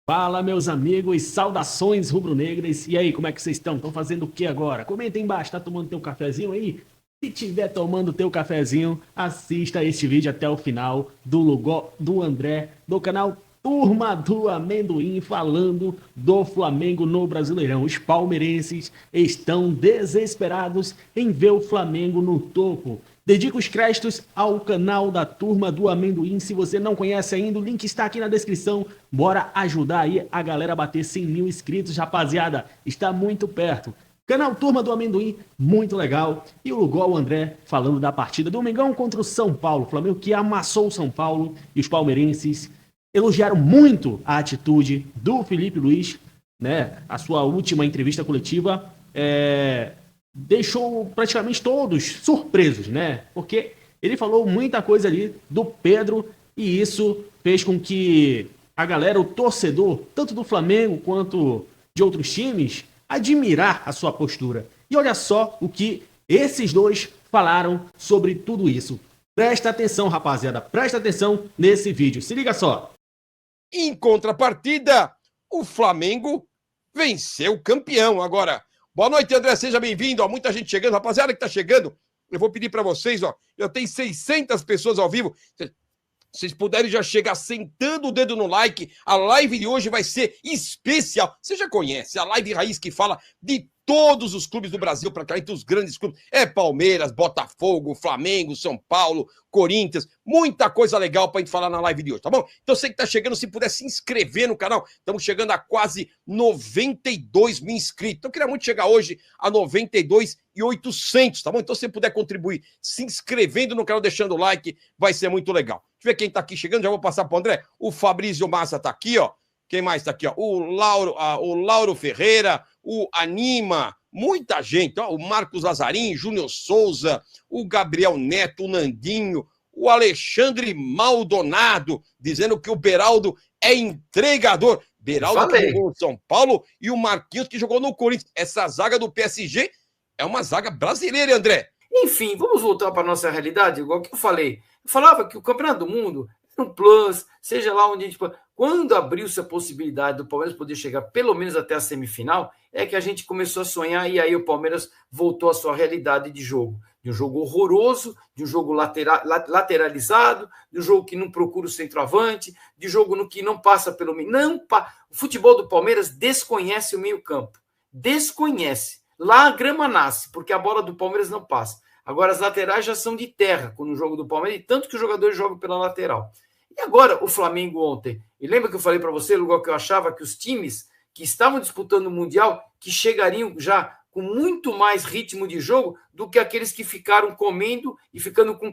Fala, meus amigos, saudações rubro-negras. E aí, como é que vocês estão? Estão fazendo o que agora? Comenta aí embaixo, tá tomando teu cafezinho aí? Se tiver tomando teu cafezinho, assista este vídeo até o final do logo do André, do canal Turma do Amendoim, falando do Flamengo no Brasileirão. Os palmeirenses estão desesperados em ver o Flamengo no topo. Dedico os créditos ao canal da Turma do Amendoim. Se você não conhece ainda, o link está aqui na descrição. Bora ajudar aí a galera a bater 100 mil inscritos, rapaziada. Está muito perto. Canal Turma do Amendoim, muito legal. E o Lugol André falando da partida do Mengão contra o São Paulo. O Flamengo que amassou o São Paulo e os palmeirenses elogiaram muito a atitude do Felipe Luiz, né? A sua última entrevista coletiva deixou praticamente todos surpresos, né? Porque ele falou muita coisa ali do Pedro e isso fez com que a galera, o torcedor, tanto do Flamengo quanto de outros times, admirar a sua postura. E olha só o que esses dois falaram sobre tudo isso. Presta atenção, rapaziada, presta atenção nesse vídeo. Se liga só. Em contrapartida, o Flamengo venceu o campeão. Agora, boa noite, André, seja bem-vindo. Ó, muita gente chegando. Rapaziada que tá chegando, eu vou pedir para vocês, ó, já tem 600 pessoas ao vivo. Vocês puderem já chegar sentando o dedo no like, a live de hoje vai ser especial. Você já conhece a live raiz que fala de todos os clubes do Brasil, praticamente os grandes clubes. É Palmeiras, Botafogo, Flamengo, São Paulo, Corinthians. Muita coisa legal pra gente falar na live de hoje, tá bom? Então você que tá chegando, se puder se inscrever no canal. Estamos chegando a quase 92 mil inscritos. Então eu queria muito chegar hoje a 92.800, tá bom? Então se você puder contribuir se inscrevendo no canal, deixando o like, vai ser muito legal. Deixa eu ver quem tá aqui chegando, já vou passar pro André. O Fabrício Massa tá aqui, ó. Quem mais tá aqui, ó? O Lauro Ferreira, o Anima, muita gente, ó, o Marcos Lazarim, Júnior Souza, o Gabriel Neto, o Nandinho, o Alexandre Maldonado, dizendo que o Beraldo é entregador. Beraldo que jogou no São Paulo e o Marquinhos que jogou no Corinthians. Essa zaga do PSG é uma zaga brasileira, André. Enfim, vamos voltar para a nossa realidade, igual que eu falei. Eu falava que o Campeonato do Mundo era um plus, seja lá onde a gente... Quando abriu-se a possibilidade do Palmeiras poder chegar pelo menos até a semifinal, é que a gente começou a sonhar e aí o Palmeiras voltou à sua realidade de jogo. De um jogo horroroso, de um jogo lateralizado, de um jogo que não procura o centroavante, de um jogo no que não passa pelo meio. O futebol do Palmeiras desconhece o meio-campo. Desconhece. Lá a grama nasce, porque a bola do Palmeiras não passa. Agora as laterais já são de terra no jogo do Palmeiras, e tanto que os jogadores jogam pela lateral. E agora o Flamengo ontem, e lembra que eu falei para você, Lugar, que eu achava que os times que estavam disputando o Mundial, que chegariam já com muito mais ritmo de jogo do que aqueles que ficaram comendo e ficando com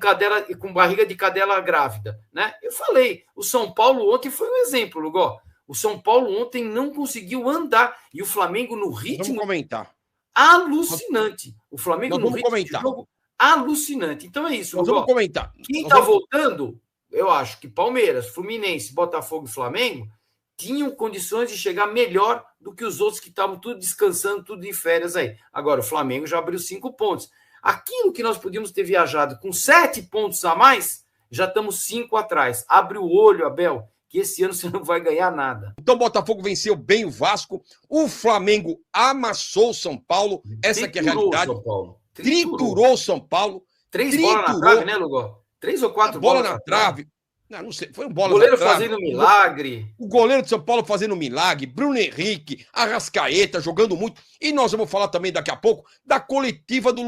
barriga de cadela grávida, né? Eu falei, o São Paulo ontem foi um exemplo, Lugar. O São Paulo ontem não conseguiu andar, e o Flamengo no ritmo... Vamos comentar. Alucinante. O Flamengo no ritmo de jogo alucinante. Então é isso, Lugar. Vamos comentar. Quem está voltando... Eu acho que Palmeiras, Fluminense, Botafogo e Flamengo tinham condições de chegar melhor do que os outros que estavam tudo descansando, tudo em férias aí. Agora, o Flamengo já abriu 5 pontos. Aquilo que nós podíamos ter viajado com 7 pontos a mais, já estamos 5 atrás. Abre o olho, Abel, que esse ano você não vai ganhar nada. Então o Botafogo venceu bem o Vasco, o Flamengo amassou o São Paulo, essa que é a realidade. São Paulo. Triturou o São Paulo. 3 bolas na trave, né, Lugó? 3 ou 4 bola na trave. Não sei, foi um bola na trave. O goleiro fazendo milagre. O goleiro de São Paulo fazendo milagre. Bruno Henrique, Arrascaeta jogando muito. E nós vamos falar também daqui a pouco da coletiva do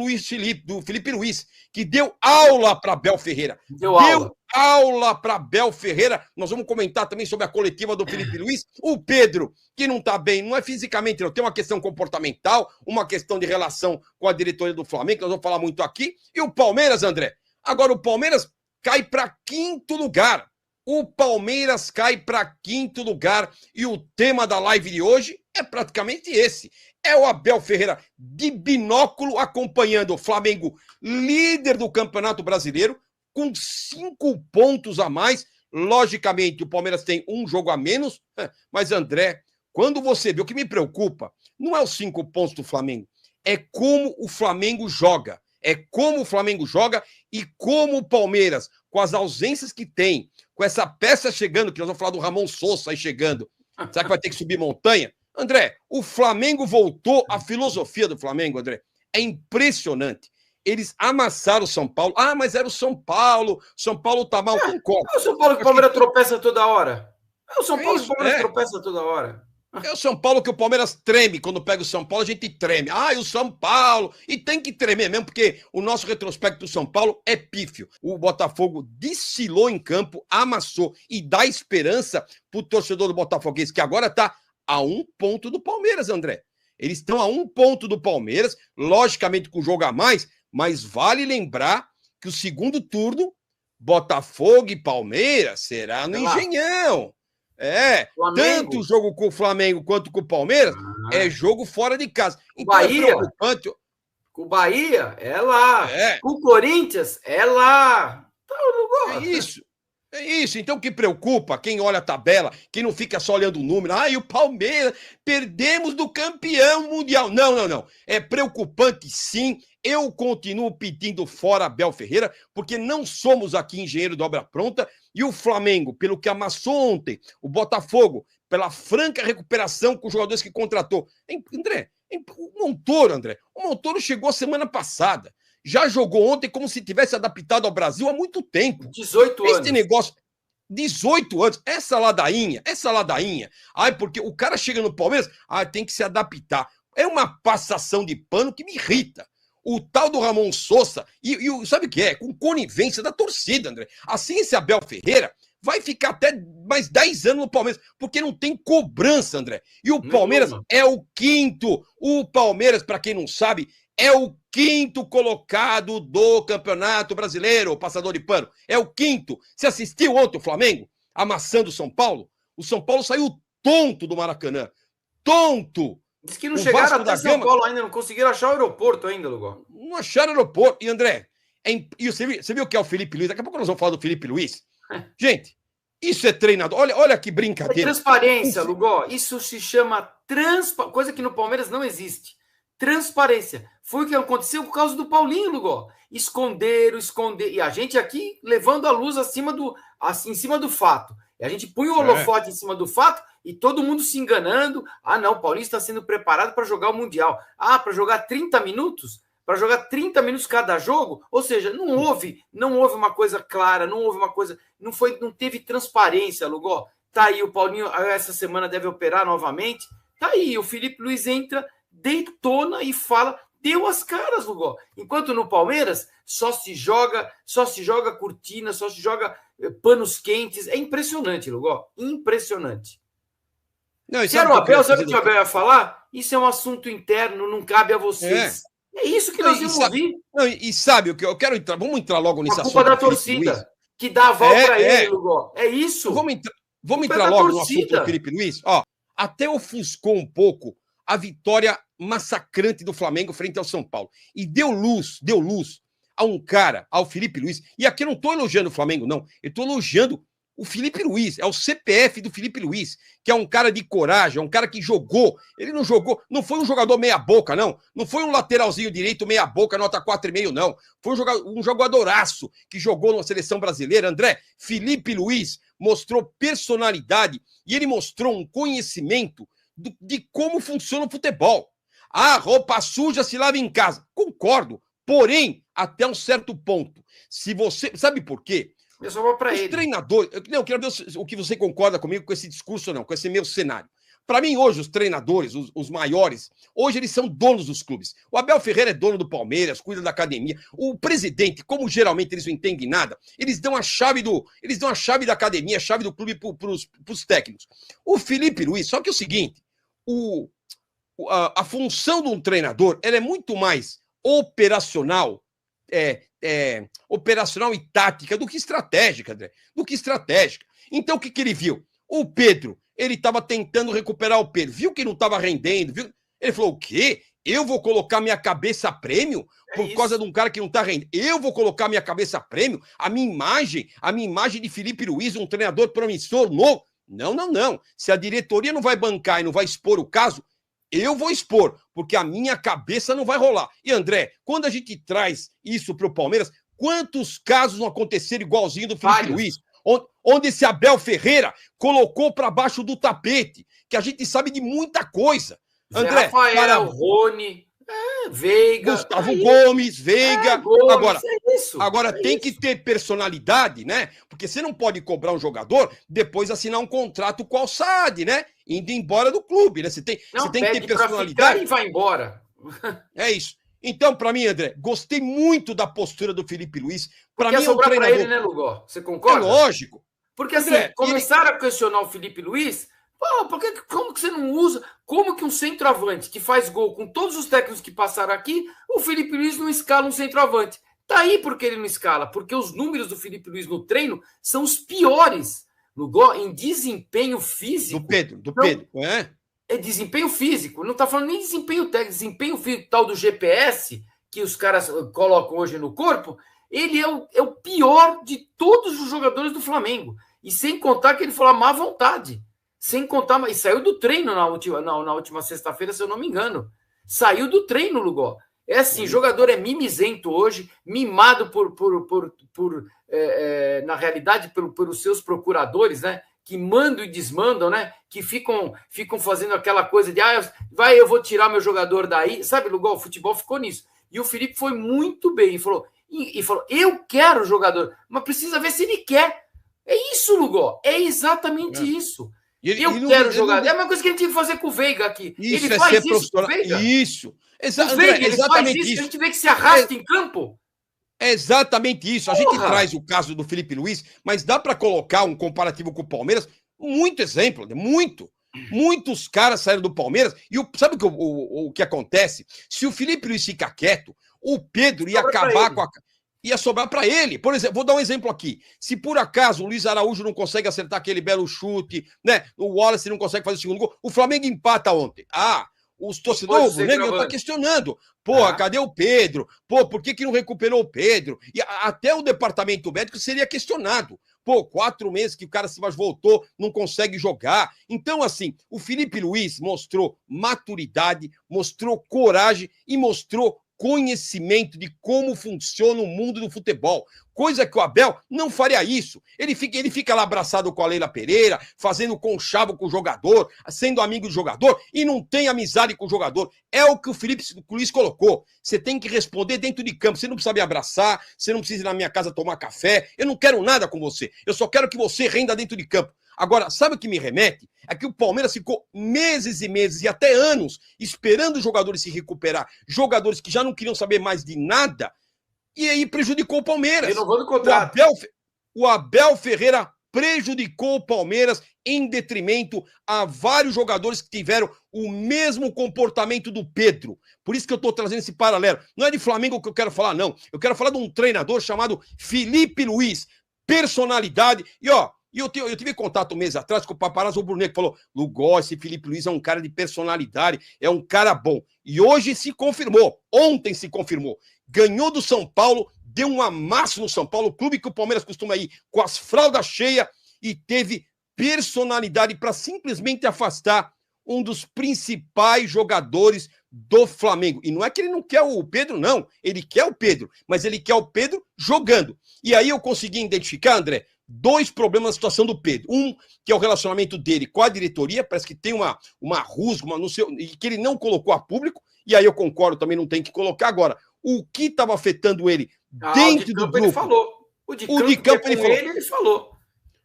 Felipe Luiz, que deu aula para Abel Ferreira. Deu aula para Abel Ferreira. Nós vamos comentar também sobre a coletiva do Felipe Luiz. O Pedro, que não está bem, não é fisicamente, não. Tem uma questão comportamental, uma questão de relação com a diretoria do Flamengo, que nós vamos falar muito aqui. E o Palmeiras, André? Agora o Palmeiras cai para 5º lugar. O Palmeiras cai para 5º lugar. E o tema da live de hoje é praticamente esse. É o Abel Ferreira de binóculo acompanhando o Flamengo, líder do Campeonato Brasileiro, com 5 pontos a mais. Logicamente, o Palmeiras tem um jogo a menos. Mas, André, quando você vê, o que me preocupa não é os 5 pontos do Flamengo, é como o Flamengo joga. É como o Flamengo joga e como o Palmeiras, com as ausências que tem, com essa peça chegando, que nós vamos falar do Ramon Sosa aí chegando, Será que vai ter que subir montanha? André, o Flamengo voltou, a filosofia do Flamengo, André, é impressionante. Eles amassaram o São Paulo. Ah, mas era o São Paulo. São Paulo tá mal, concordo. É o São Paulo que o Palmeiras tropeça toda hora. É o São Paulo que o Palmeiras tropeça toda hora. É o São Paulo que o Palmeiras treme. Quando pega o São Paulo, a gente treme. Ah, e o São Paulo. E tem que tremer mesmo, porque o nosso retrospecto do São Paulo é pífio. O Botafogo desfilou em campo, amassou e dá esperança pro torcedor do Botafoguense, que agora tá a 1 ponto do Palmeiras, André. Eles estão a 1 ponto do Palmeiras, logicamente com jogo a mais, mas vale lembrar que o segundo turno, Botafogo e Palmeiras, será no Engenhão. Tanto o jogo com o Flamengo quanto com o Palmeiras é jogo fora de casa. Então Bahia, é preocupante. Com o Bahia é lá. Com o Corinthians é lá. Então, é isso. Então, o que preocupa, quem olha a tabela, quem não fica só olhando o número, e o Palmeiras, perdemos do campeão mundial. Não. É preocupante, sim. Eu continuo pedindo fora Abel Ferreira, porque não somos aqui engenheiro de obra pronta, e o Flamengo, pelo que amassou ontem, o Botafogo, pela franca recuperação com os jogadores que contratou. O Montoro chegou semana passada. Já jogou ontem como se tivesse adaptado ao Brasil há muito tempo. 18 anos. Esse negócio, 18 anos, essa ladainha. Porque o cara chega no Palmeiras, tem que se adaptar. É uma passação de pano que me irrita. O tal do Ramon Sousa, sabe o que é? Com conivência da torcida, André. Assim, esse Abel Ferreira vai ficar até mais 10 anos no Palmeiras, porque não tem cobrança, André. E o Palmeiras é o 5º. O Palmeiras, para quem não sabe, é o 5º colocado do Campeonato Brasileiro, o passador de pano. É o 5º. Você assistiu ontem o Flamengo amassando o São Paulo? O São Paulo saiu tonto do Maracanã. Tonto. Diz que não chegaram até São Paulo ainda, não conseguiram achar o aeroporto ainda, Lugol. Não acharam o aeroporto. E, André, você viu o que é o Felipe Luiz? Daqui a pouco nós vamos falar do Felipe Luiz. Gente, isso é treinador. Olha que brincadeira. É transparência, Lugol. Isso se chama coisa que no Palmeiras não existe. Transparência. Foi o que aconteceu por causa do Paulinho, Lugol. Esconder. E a gente aqui levando a luz em cima do fato. E a gente punha o holofote em cima do fato e todo mundo se enganando. Não, o Paulinho está sendo preparado para jogar o Mundial. Para jogar 30 minutos? Para jogar 30 minutos cada jogo? Ou seja, não houve uma coisa clara, não houve uma coisa... Não teve transparência, Lugol. Tá aí, o Paulinho essa semana deve operar novamente. Tá aí, o Felipe Luiz entra, detona e fala... Deu as caras, Lugol. Enquanto no Palmeiras só se joga cortina, só se joga panos quentes. É impressionante, Lugol. Impressionante. Se era o Abel, sabe o que o Abel ia falar? Isso é um assunto interno, não cabe a vocês. É isso que nós vamos ouvir. E sabe o que eu quero entrar? Vamos entrar logo nesse assunto. A culpa da torcida, que dá a volta para ele, Lugol. É isso. Vamos entrar logo no assunto do Felipe Luiz. Até ofuscou um pouco a vitória massacrante do Flamengo frente ao São Paulo. E deu luz a um cara, ao Felipe Luiz. E aqui eu não estou elogiando o Flamengo, não. Eu estou elogiando o Felipe Luiz. É o CPF do Felipe Luiz, que é um cara de coragem, é um cara que jogou. Ele não jogou, não foi um jogador meia-boca, não. Não foi um lateralzinho direito meia-boca, nota 4,5, não. Foi um jogadoraço que jogou na seleção brasileira. André, Felipe Luiz mostrou personalidade e ele mostrou um conhecimento de como funciona o futebol. Roupa suja se lava em casa. Concordo, porém, até um certo ponto. Se você... Sabe por quê? Eu só vou para ele. Os treinadores... Eu quero ver o que você concorda comigo com esse discurso ou não, com esse meu cenário. Para mim, hoje, os treinadores, os maiores, hoje eles são donos dos clubes. O Abel Ferreira é dono do Palmeiras, cuida da academia. O presidente, como geralmente eles não entendem nada, eles dão a chave da academia, a chave do clube para os técnicos. O Felipe Luiz, só que é o seguinte, a função de um treinador ela é muito mais operacional, operacional e tática do que estratégica, André. Então, o que ele viu? O Pedro, ele estava tentando recuperar o Pedro. Viu que não estava rendendo? Viu? Ele falou, o quê? Eu vou colocar minha cabeça a prêmio por causa de um cara que não está rendendo? Eu vou colocar minha cabeça a prêmio? A minha imagem de Felipe Luiz, um treinador promissor, novo? Não. Se a diretoria não vai bancar e não vai expor o caso, eu vou expor, porque a minha cabeça não vai rolar. E, André, quando a gente traz isso para o Palmeiras, quantos casos não aconteceram igualzinho do Felipe Luiz? onde esse Abel Ferreira colocou para baixo do tapete, que a gente sabe de muita coisa. André, Rafael, Rony, Veiga, Gustavo Gomes, Veiga. Gomes, agora tem que ter personalidade, né? Porque você não pode cobrar um jogador depois assinar um contrato com o Al-Saad, né? Indo embora do clube, né? Você tem que ter personalidade. E vai embora. É isso. Então, para mim, André, gostei muito da postura do Felipe Luiz. Para mim, é um treinador... para ele, né, Lugó? Você concorda? É lógico. Porque, assim, André, começaram a questionar o Felipe Luiz. Pô, como que você não usa? Como que um centroavante que faz gol com todos os técnicos que passaram aqui, o Felipe Luiz não escala um centroavante? Tá aí porque ele não escala. Porque os números do Felipe Luiz no treino são os piores, Lugó, em desempenho físico. Do Pedro, é? É desempenho físico, não está falando nem desempenho técnico, desempenho físico tal do GPS que os caras colocam hoje no corpo, ele é o pior de todos os jogadores do Flamengo. E sem contar que ele falou a má vontade. Sem contar, e saiu do treino na última sexta-feira, se eu não me engano. Saiu do treino, Lugó. É assim, jogador é mimizento hoje, mimado na realidade, pelos seus procuradores, né? Que mandam e desmandam, né? Que ficam fazendo aquela coisa de eu vou tirar meu jogador daí. Sabe, Lugol, o futebol ficou nisso. E o Felipe foi muito bem e falou, eu quero o jogador, mas precisa ver se ele quer. É isso, Lugol. É exatamente isso. Eu quero o jogador. É a mesma coisa que a gente tinha que fazer com o Veiga aqui. Isso, ele faz isso com o Veiga. Isso. O Veiga, ele faz isso. A gente vê que se arrasta em campo. É exatamente isso. A gente traz o caso do Felipe Luiz, mas dá para colocar um comparativo com o Palmeiras. Muito exemplo, muitos caras saíram do Palmeiras. E sabe o que acontece? Se o Felipe Luiz fica quieto, o Pedro ia acabar com ia sobrar para ele. Por exemplo, vou dar um exemplo aqui. Se por acaso o Luiz Araújo não consegue acertar aquele belo chute, né? O Wallace não consegue fazer o segundo gol, o Flamengo empata ontem. Os torcedores do Negro estão questionando. Porra, cadê o Pedro? Pô, por que não recuperou o Pedro? E até o departamento médico seria questionado. Pô, 4 meses que o cara se voltou, não consegue jogar. Então, assim, o Felipe Luiz mostrou maturidade, mostrou coragem e mostrou conhecimento de como funciona o mundo do futebol. Coisa que o Abel não faria isso. Ele fica lá abraçado com a Leila Pereira, fazendo conchavo com o jogador, sendo amigo do jogador, e não tem amizade com o jogador. É o que o Felipe Luiz colocou. Você tem que responder dentro de campo. Você não precisa me abraçar, você não precisa ir na minha casa tomar café. Eu não quero nada com você. Eu só quero que você renda dentro de campo. Agora, sabe o que me remete? É que o Palmeiras ficou meses e meses e até anos esperando os jogadores se recuperar. Jogadores que já não queriam saber mais de nada. E aí prejudicou o Palmeiras. Renovando o contrato. O Abel Ferreira prejudicou o Palmeiras em detrimento a vários jogadores que tiveram o mesmo comportamento do Pedro. Por isso que eu estou trazendo esse paralelo. Não é de Flamengo que eu quero falar, não. Eu quero falar de um treinador chamado Felipe Luiz. Personalidade. E eu tive contato um mês atrás com o paparazzo rubro-negro que falou: Lugó, esse Felipe Luiz é um cara de personalidade, é um cara bom. E hoje se confirmou, ontem se confirmou. Ganhou do São Paulo, deu um amasso no São Paulo, o clube que o Palmeiras costuma ir com as fraldas cheias, e teve personalidade para simplesmente afastar um dos principais jogadores do Flamengo. E não é que ele não quer o Pedro, não. Ele quer o Pedro, mas ele quer o Pedro jogando. E aí eu consegui identificar, André, 2 problemas na situação do Pedro. Um, que é o relacionamento dele com a diretoria, parece que tem uma rusga, e que ele não colocou a público, e aí eu concordo, também não tem que colocar. Agora, o que estava afetando ele dentro do grupo... Ele falou. O de campo ele falou.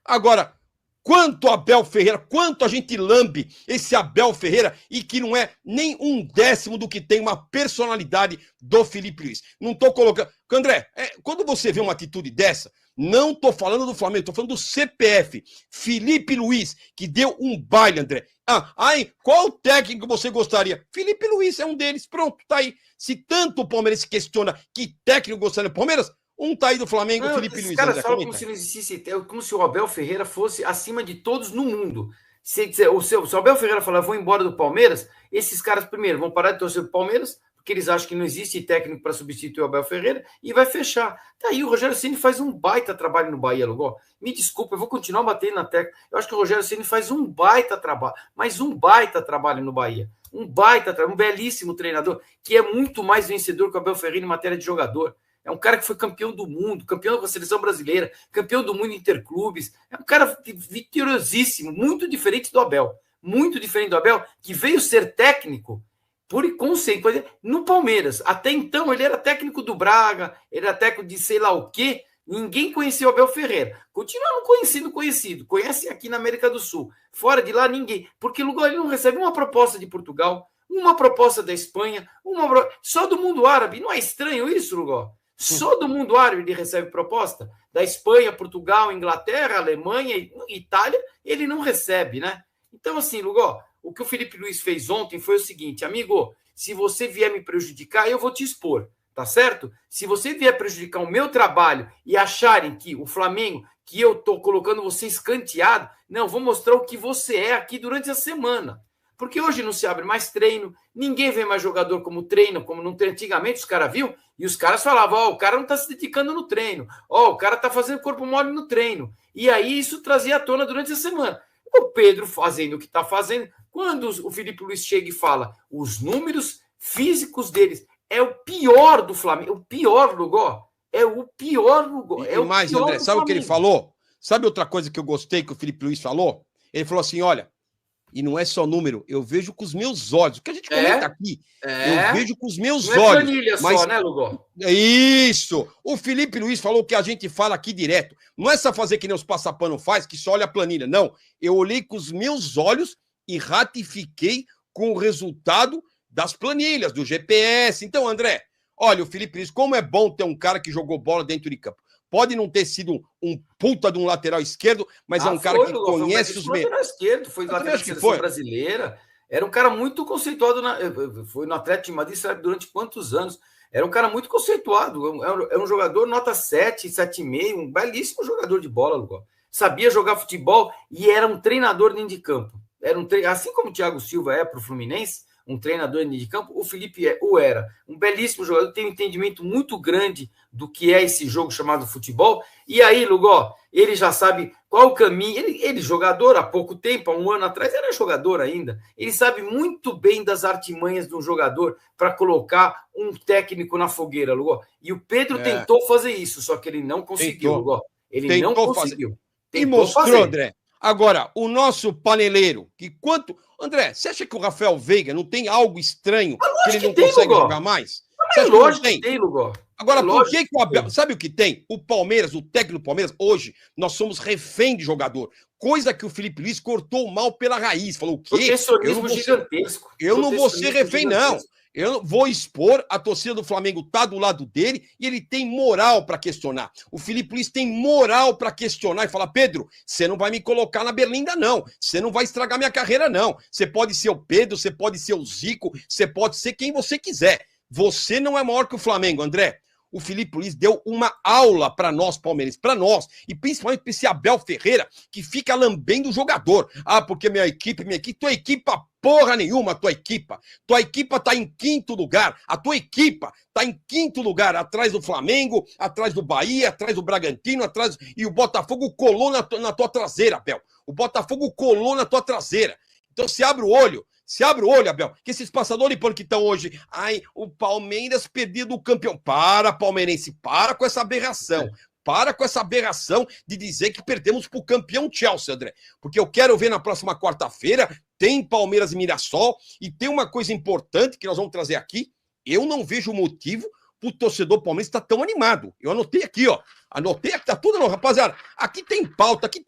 Agora, quanto Abel Ferreira, quanto a gente lambe esse Abel Ferreira, e que não é nem 1/10 do que tem uma personalidade do Felipe Luiz. Não estou colocando... André, quando você vê uma atitude dessa, não estou falando do Flamengo, estou falando do CPF. Felipe Luiz, que deu um baile, André. Qual técnico você gostaria? Felipe Luiz é um deles. Pronto, tá aí. Se tanto o Palmeiras se questiona que técnico gostaria do Palmeiras, tá aí do Flamengo, Felipe Luiz. Os caras falam como se não existisse, como se o Abel Ferreira fosse acima de todos no mundo. Se o Abel Ferreira falar, vou embora do Palmeiras, esses caras, primeiro, vão parar de torcer pro Palmeiras, porque eles acham que não existe técnico para substituir o Abel Ferreira, e vai fechar. Tá aí, o Rogério Ceni faz um baita trabalho no Bahia, Lugó. Me desculpa, eu vou continuar batendo na tecla. Eu acho que o Rogério Ceni faz um baita trabalho, mas um baita trabalho no Bahia. Um belíssimo treinador, que é muito mais vencedor que o Abel Ferreira em matéria de jogador. É um cara que foi campeão do mundo, campeão da seleção brasileira, campeão do mundo interclubes. É um cara vitoriosíssimo, muito diferente do Abel. Muito diferente do Abel, que veio ser técnico por conceito no Palmeiras. Até então, ele era técnico do Braga, ele era técnico de sei lá o quê. Ninguém conhecia o Abel Ferreira. Continua não conhecido. Conhecem aqui na América do Sul. Fora de lá, ninguém. Porque ele não recebe uma proposta de Portugal, uma proposta da Espanha, só do mundo árabe. Não é estranho isso, Lugó? Só do mundo árabe ele recebe proposta. Da Espanha, Portugal, Inglaterra, Alemanha, Itália, ele não recebe, né? Então, assim, Lugó, o que o Felipe Luiz fez ontem foi o seguinte: amigo, se você vier me prejudicar, eu vou te expor. Tá certo? Se você vier prejudicar o meu trabalho e acharem que o Flamengo, que eu tô colocando você escanteado, não, vou mostrar o que você é aqui durante a semana. Porque hoje não se abre mais treino, ninguém vê mais jogador como treino, como não tem antigamente, os caras viam, e os caras falavam, o cara não tá se dedicando no treino, o cara tá fazendo corpo mole no treino. E aí isso trazia à tona durante a semana. O Pedro fazendo o que tá fazendo, quando o Felipe Luiz chega e fala, os números físicos deles é o pior do Flamengo. O pior, Lugó. É o pior, Lugó. E mais, André, sabe o que ele falou? Sabe outra coisa que eu gostei que o Felipe Luiz falou? Ele falou assim, olha, e não é só número, eu vejo com os meus olhos. O que a gente comenta aqui, eu vejo com os meus olhos. Não é planilha só, né, Lugó? Isso! O Felipe Luiz falou que a gente fala aqui direto. Não é só fazer que nem os passapano faz, que só olha a planilha. Não, eu olhei com os meus olhos e ratifiquei com o resultado das planilhas, do GPS. Então, André, olha, o Felipe Luiz, como é bom ter um cara que jogou bola dentro de campo. Pode não ter sido um puta de um lateral esquerdo, mas é um cara que conhece os meios. Lateral esquerdo, foi lateral da seleção brasileira. Era um cara muito conceituado. Foi no Atlético de Madrid, sabe durante quantos anos? Era um cara muito conceituado. Era um jogador nota 7, 7,5, um belíssimo jogador de bola, Lugó. Sabia jogar futebol e era um treinador dentro de campo. Assim como o Thiago Silva é para o Fluminense, um treinador de campo, o Felipe era um belíssimo jogador, tem um entendimento muito grande do que é esse jogo chamado futebol, e aí, Lugó, ele já sabe qual o caminho, ele jogador há pouco tempo, há um ano atrás, era jogador ainda, ele sabe muito bem das artimanhas de um jogador para colocar um técnico na fogueira, Lugó, e o Pedro tentou fazer isso, só que ele não conseguiu, Lugó, ele não conseguiu. E mostrou, André. Agora, o nosso paneleiro, que quanto... André, você acha que o Rafael Veiga não tem algo estranho que ele não consegue jogar mais? É lógico que tem, Lugó. Agora, por que o Abel... Sabe o que tem? O Palmeiras, o técnico do Palmeiras, hoje, nós somos refém de jogador. Coisa que o Felipe Luiz cortou mal pela raiz. Falou o quê? Protecionismo gigantesco. Eu não vou ser refém, não. Eu vou expor, a torcida do Flamengo tá do lado dele e ele tem moral para questionar. O Felipe Luiz tem moral para questionar e falar, Pedro, você não vai me colocar na berlinda, não. Você não vai estragar minha carreira, não. Você pode ser o Pedro, você pode ser o Zico, você pode ser quem você quiser. Você não é maior que o Flamengo, André. O Felipe Luiz deu uma aula para nós, palmeirenses, para nós, e principalmente para esse Abel Ferreira, que fica lambendo o jogador. Ah, porque minha equipe, tua equipa porra nenhuma, tua equipa tá em quinto lugar, a tua equipa tá em quinto lugar, atrás do Flamengo, atrás do Bahia, atrás do Bragantino, e o Botafogo colou na tua traseira, Abel. O Botafogo colou na tua traseira. Então se abre o olho, Abel, que esses passadores de pano que estão hoje, o Palmeiras perdido o campeão. Para, palmeirense, para com essa aberração. Para com essa aberração de dizer que perdemos pro campeão Chelsea, André. Porque eu quero ver na próxima quarta-feira, tem Palmeiras e Mirassol, e tem uma coisa importante que nós vamos trazer aqui. Eu não vejo motivo pro torcedor palmeirense estar tão animado. Eu anotei aqui, ó. Anotei aqui, tá tudo não, rapaziada. Aqui tem pauta, aqui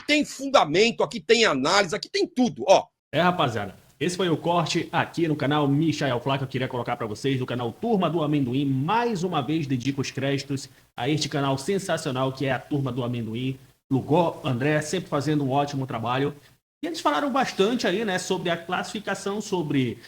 tem fundamento, aqui tem análise, aqui tem tudo, ó. Rapaziada. Esse foi o corte aqui no canal Michael Flá, que eu queria colocar para vocês, do canal Turma do Amendoim. Mais uma vez dedico os créditos a este canal sensacional que é a Turma do Amendoim. Lugó, André, sempre fazendo um ótimo trabalho. E eles falaram bastante aí, né, sobre a classificação, sobre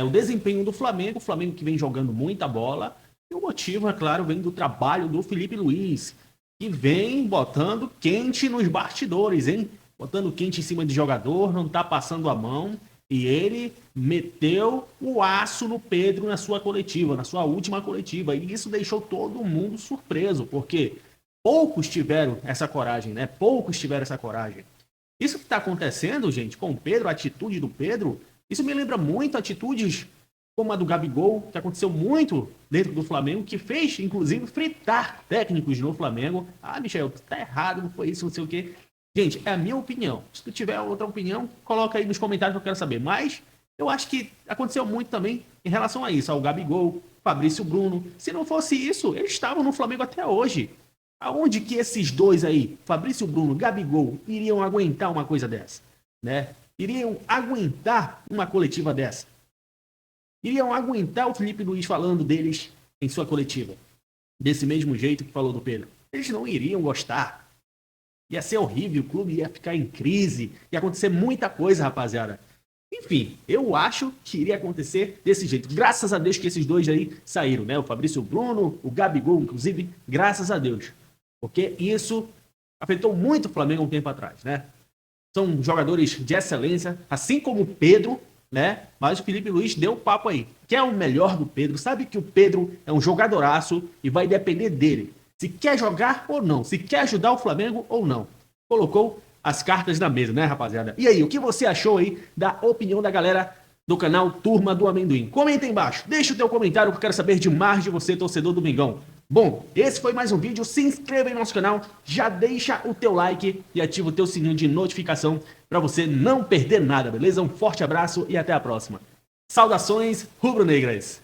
o desempenho do Flamengo. O Flamengo que vem jogando muita bola. E o motivo, é claro, vem do trabalho do Felipe Luiz, que vem botando quente nos bastidores, hein? Botando quente em cima de jogador, não tá passando a mão. E ele meteu o aço no Pedro na sua coletiva, na sua última coletiva. E isso deixou todo mundo surpreso, porque poucos tiveram essa coragem, né? Poucos tiveram essa coragem. Isso que está acontecendo, gente, com o Pedro, a atitude do Pedro, isso me lembra muito atitudes como a do Gabigol, que aconteceu muito dentro do Flamengo, que fez, inclusive, fritar técnicos no Flamengo. Ah, Michel, tá errado, não foi isso, não sei o quê. Gente, é a minha opinião. Se tu tiver outra opinião, coloca aí nos comentários que eu quero saber. Mas eu acho que aconteceu muito também em relação a isso, ao Gabigol, Fabrício Bruno. Se não fosse isso, eles estavam no Flamengo até hoje. Aonde que esses dois aí, Fabrício Bruno, Gabigol, iriam aguentar uma coisa dessa, né? Iriam aguentar uma coletiva dessa? Iriam aguentar o Felipe Luiz falando deles em sua coletiva? Desse mesmo jeito que falou do Pedro? Eles não iriam gostar. Ia ser horrível, o clube ia ficar em crise, ia acontecer muita coisa, rapaziada. Enfim, eu acho que iria acontecer desse jeito. Graças a Deus que esses dois aí saíram, né? O Fabrício Bruno, o Gabigol, inclusive, graças a Deus. Porque isso afetou muito o Flamengo um tempo atrás, né? São jogadores de excelência, assim como o Pedro, né? Mas o Felipe Luiz deu o papo aí. Quer o melhor do Pedro, sabe que o Pedro é um jogadoraço e vai depender dele. Se quer jogar ou não, se quer ajudar o Flamengo ou não. Colocou as cartas na mesa, né, rapaziada? E aí, o que você achou aí da opinião da galera do canal Turma do Amendoim? Comenta aí embaixo, deixa o teu comentário que eu quero saber demais de você, torcedor do Mengão. Bom, esse foi mais um vídeo, se inscreva em nosso canal, já deixa o teu like e ativa o teu sininho de notificação para você não perder nada, beleza? Um forte abraço e até a próxima. Saudações rubro-negras!